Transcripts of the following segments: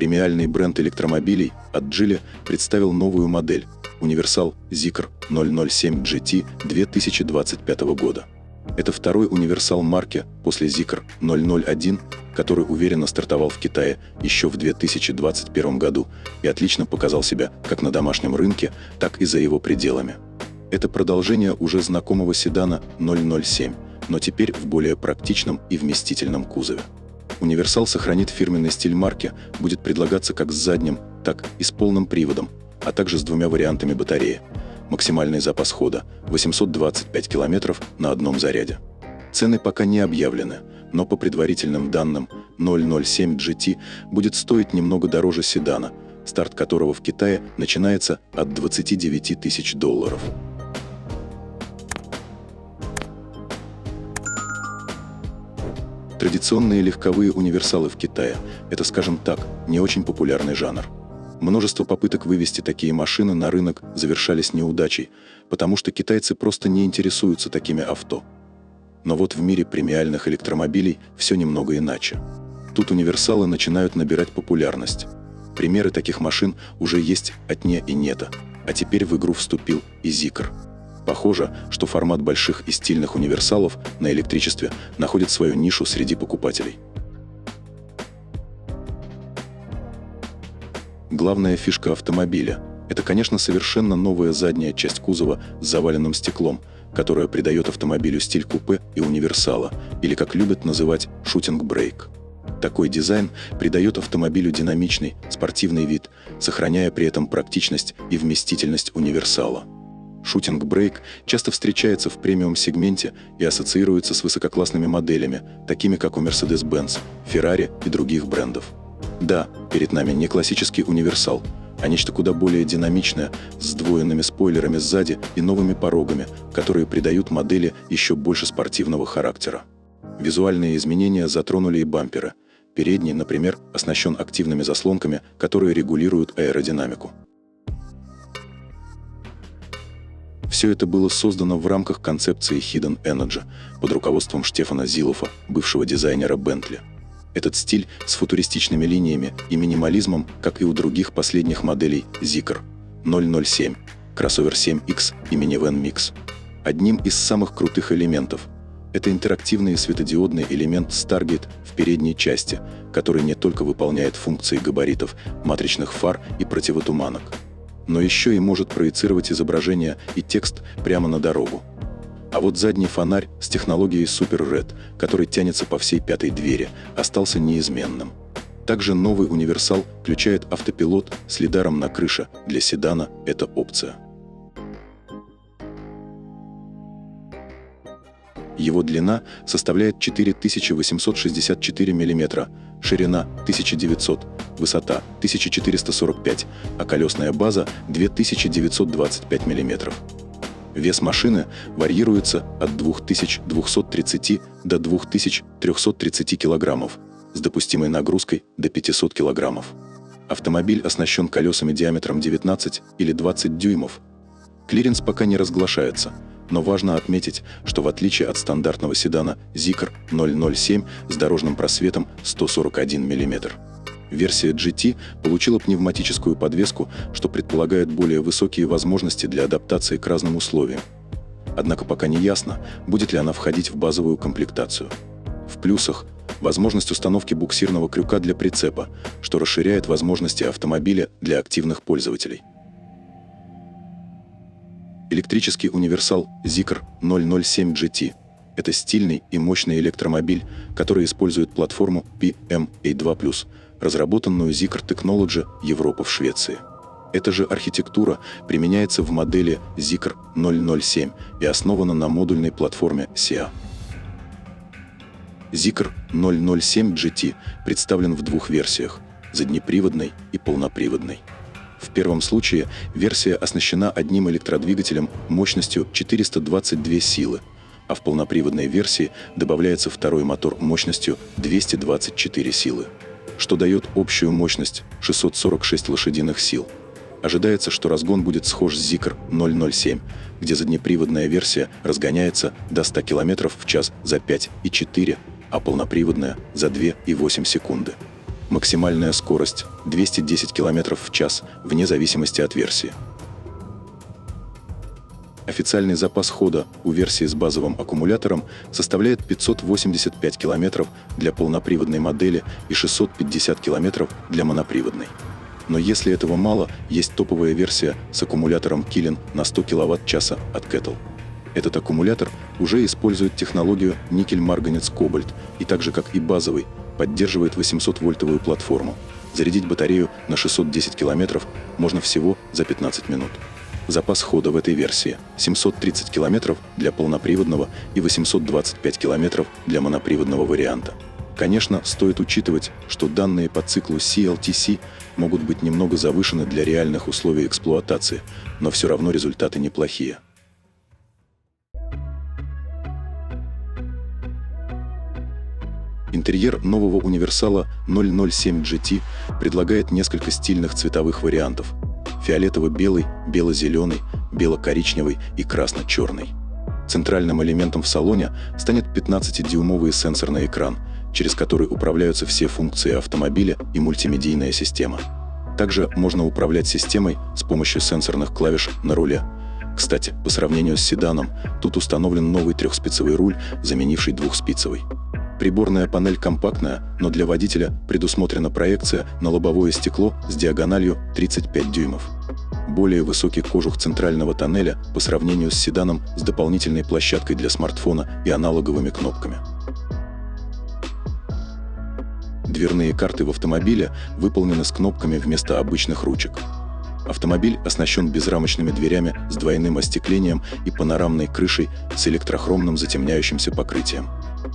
Премиальный бренд электромобилей от Geely представил новую модель Universal Zeekr 007 GT 2025 года. Это второй универсал марки после Zeekr 001, который уверенно стартовал в Китае еще в 2021 году и отлично показал себя как на домашнем рынке, так и за его пределами. Это продолжение уже знакомого седана 007, но теперь в более практичном и вместительном кузове. Универсал сохранит фирменный стиль марки, будет предлагаться как с задним, так и с полным приводом, а также с двумя вариантами батареи. Максимальный запас хода – 825 км на одном заряде. Цены пока не объявлены, но по предварительным данным 007 GT будет стоить немного дороже седана, старт которого в Китае начинается от $29 тысяч. Традиционные легковые универсалы в Китае – это, скажем так, не очень популярный жанр. Множество попыток вывести такие машины на рынок завершались неудачей, потому что китайцы просто не интересуются такими авто. Но вот в мире премиальных электромобилей все немного иначе. Тут универсалы начинают набирать популярность. Примеры таких машин уже есть от NIO и NETO, а теперь в игру вступил и Zeekr. Похоже, что формат больших и стильных универсалов на электричестве находит свою нишу среди покупателей. Главная фишка автомобиля – это, конечно, совершенно новая задняя часть кузова с заваленным стеклом, которая придает автомобилю стиль купе и универсала, или, как любят называть, шутинг-брейк. Такой дизайн придает автомобилю динамичный, спортивный вид, сохраняя при этом практичность и вместительность универсала. Шутинг-брейк часто встречается в премиум-сегменте и ассоциируется с высококлассными моделями, такими как у Mercedes-Benz, Ferrari и других брендов. Да, перед нами не классический универсал, а нечто куда более динамичное, с сдвоенными спойлерами сзади и новыми порогами, которые придают модели еще больше спортивного характера. Визуальные изменения затронули и бамперы. Передний, например, оснащен активными заслонками, которые регулируют аэродинамику. Все это было создано в рамках концепции Hidden Energy под руководством Штефана Зилофа, бывшего дизайнера Bentley. Этот стиль с футуристичными линиями и минимализмом, как и у других последних моделей Zeekr 007, Crossover 7X и Minivan Mix. Одним из самых крутых элементов – это интерактивный светодиодный элемент Stargate в передней части, который не только выполняет функции габаритов, матричных фар и противотуманок, но еще и может проецировать изображение и текст прямо на дорогу. А вот задний фонарь с технологией Super Red, который тянется по всей пятой двери, остался неизменным. Также новый универсал включает автопилот с лидаром на крыше. Для седана это опция. Его длина составляет 4864 мм, ширина 1900, высота 1445, а колесная база 2925 мм. Вес машины варьируется от 2230 до 2330 кг, с допустимой нагрузкой до 500 кг. Автомобиль оснащен колесами диаметром 19 или 20 дюймов. Клиренс пока не разглашается, но важно отметить, что в отличие от стандартного седана Zeekr 007 с дорожным просветом 141 мм, версия GT получила пневматическую подвеску, что предполагает более высокие возможности для адаптации к разным условиям. Однако пока не ясно, будет ли она входить в базовую комплектацию. В плюсах – возможность установки буксирного крюка для прицепа, что расширяет возможности автомобиля для активных пользователей. Электрический универсал Zeekr 007 GT – это стильный и мощный электромобиль, который использует платформу PMA2+, разработанную Zeekr Technology Европа в Швеции. Эта же архитектура применяется в модели Zeekr 007 и основана на модульной платформе SEA. Zeekr 007 GT представлен в двух версиях – заднеприводной и полноприводной. В первом случае версия оснащена одним электродвигателем мощностью 422 силы, а в полноприводной версии добавляется второй мотор мощностью 224 силы, что дает общую мощность 646 лошадиных сил. Ожидается, что разгон будет схож с Zeekr 007, где заднеприводная версия разгоняется до 100 км в час за 5,4, а полноприводная – за 2,8 секунды. Максимальная скорость – 210 км в час, вне зависимости от версии. Официальный запас хода у версии с базовым аккумулятором составляет 585 км для полноприводной модели и 650 км для моноприводной. Но если этого мало, есть топовая версия с аккумулятором Килин на 100 кВт-часа от Kettle. Этот аккумулятор уже использует технологию никель-марганец-кобальт и так же, как и базовый, поддерживает 800-вольтовую платформу. Зарядить батарею на 610 км можно всего за 15 минут. Запас хода в этой версии – 730 км для полноприводного и 825 км для моноприводного варианта. Конечно, стоит учитывать, что данные по циклу CLTC могут быть немного завышены для реальных условий эксплуатации, но все равно результаты неплохие. Интерьер нового универсала 007 GT предлагает несколько стильных цветовых вариантов: фиолетово-белый, бело-зеленый, бело-коричневый и красно-черный. Центральным элементом в салоне станет 15-дюймовый сенсорный экран, через который управляются все функции автомобиля и мультимедийная система. Также можно управлять системой с помощью сенсорных клавиш на руле. Кстати, по сравнению с седаном, тут установлен новый трехспицевый руль, заменивший двухспицевый. Приборная панель компактная, но для водителя предусмотрена проекция на лобовое стекло с диагональю 35 дюймов. Более высокий кожух центрального тоннеля по сравнению с седаном с дополнительной площадкой для смартфона и аналоговыми кнопками. Дверные карты в автомобиле выполнены с кнопками вместо обычных ручек. Автомобиль оснащен безрамочными дверями с двойным остеклением и панорамной крышей с электрохромным затемняющимся покрытием.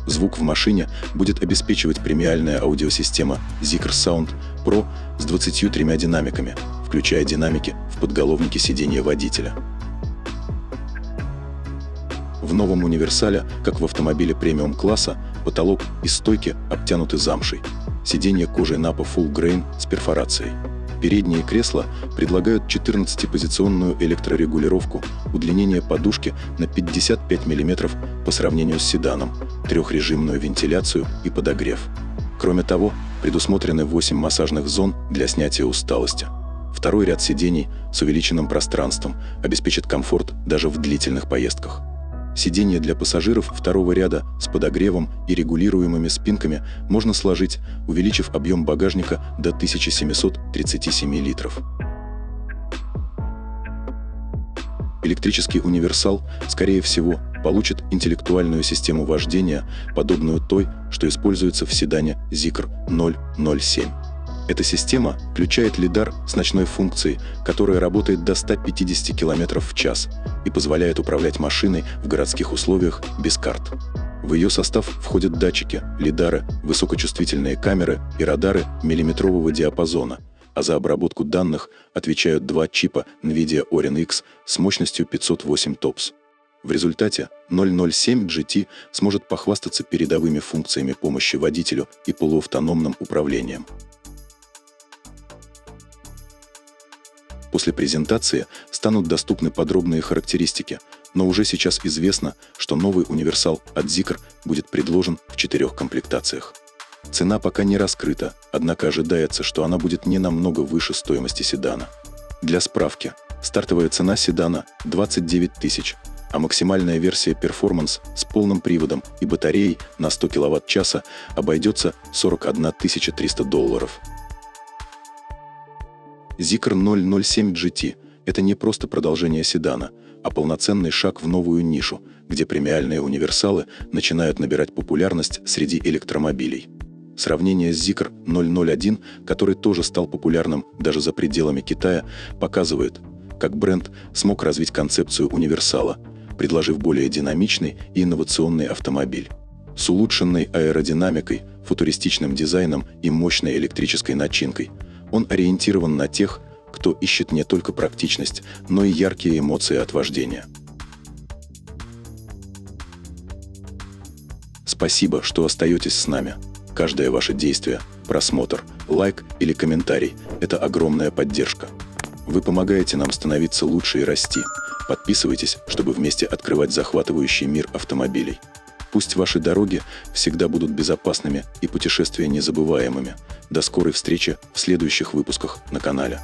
Звук в машине будет обеспечивать премиальная аудиосистема Zeekr Sound Pro с 23 динамиками, включая динамики в подголовнике сиденья водителя. В новом универсале, как в автомобиле премиум-класса, потолок и стойки обтянуты замшей. Сиденье кожей Nappa Full Grain с перфорацией. Передние кресла предлагают 14-позиционную электрорегулировку, удлинение подушки на 55 мм по сравнению с седаном, трехрежимную вентиляцию и подогрев. Кроме того, предусмотрены 8 массажных зон для снятия усталости. Второй ряд сидений с увеличенным пространством обеспечит комфорт даже в длительных поездках. Сиденья для пассажиров второго ряда с подогревом и регулируемыми спинками можно сложить, увеличив объем багажника до 1737 литров. Электрический универсал, скорее всего, получит интеллектуальную систему вождения, подобную той, что используется в седане Zeekr 007. Эта система включает лидар с ночной функцией, которая работает до 150 км в час и позволяет управлять машиной в городских условиях без карт. В ее состав входят датчики, лидары, высокочувствительные камеры и радары миллиметрового диапазона, а за обработку данных отвечают два чипа NVIDIA Orin X с мощностью 508 TOPS. В результате 007 GT сможет похвастаться передовыми функциями помощи водителю и полуавтономным управлением. После презентации станут доступны подробные характеристики, но уже сейчас известно, что новый универсал от Zeekr будет предложен в 4 комплектациях. Цена пока не раскрыта, однако ожидается, что она будет не намного выше стоимости седана. Для справки, стартовая цена седана – 29 тысяч, а максимальная версия Performance с полным приводом и батареей на 100 кВт-часа обойдется $41 300. Zeekr 007 GT – это не просто продолжение седана, а полноценный шаг в новую нишу, где премиальные универсалы начинают набирать популярность среди электромобилей. Сравнение с Zeekr 001, который тоже стал популярным даже за пределами Китая, показывает, как бренд смог развить концепцию универсала, предложив более динамичный и инновационный автомобиль. С улучшенной аэродинамикой, футуристичным дизайном и мощной электрической начинкой он ориентирован на тех, кто ищет не только практичность, но и яркие эмоции от вождения. Спасибо, что остаетесь с нами. Каждое ваше действие, просмотр, лайк или комментарий – это огромная поддержка. Вы помогаете нам становиться лучше и расти. Подписывайтесь, чтобы вместе открывать захватывающий мир автомобилей. Пусть ваши дороги всегда будут безопасными и путешествия незабываемыми. До скорой встречи в следующих выпусках на канале.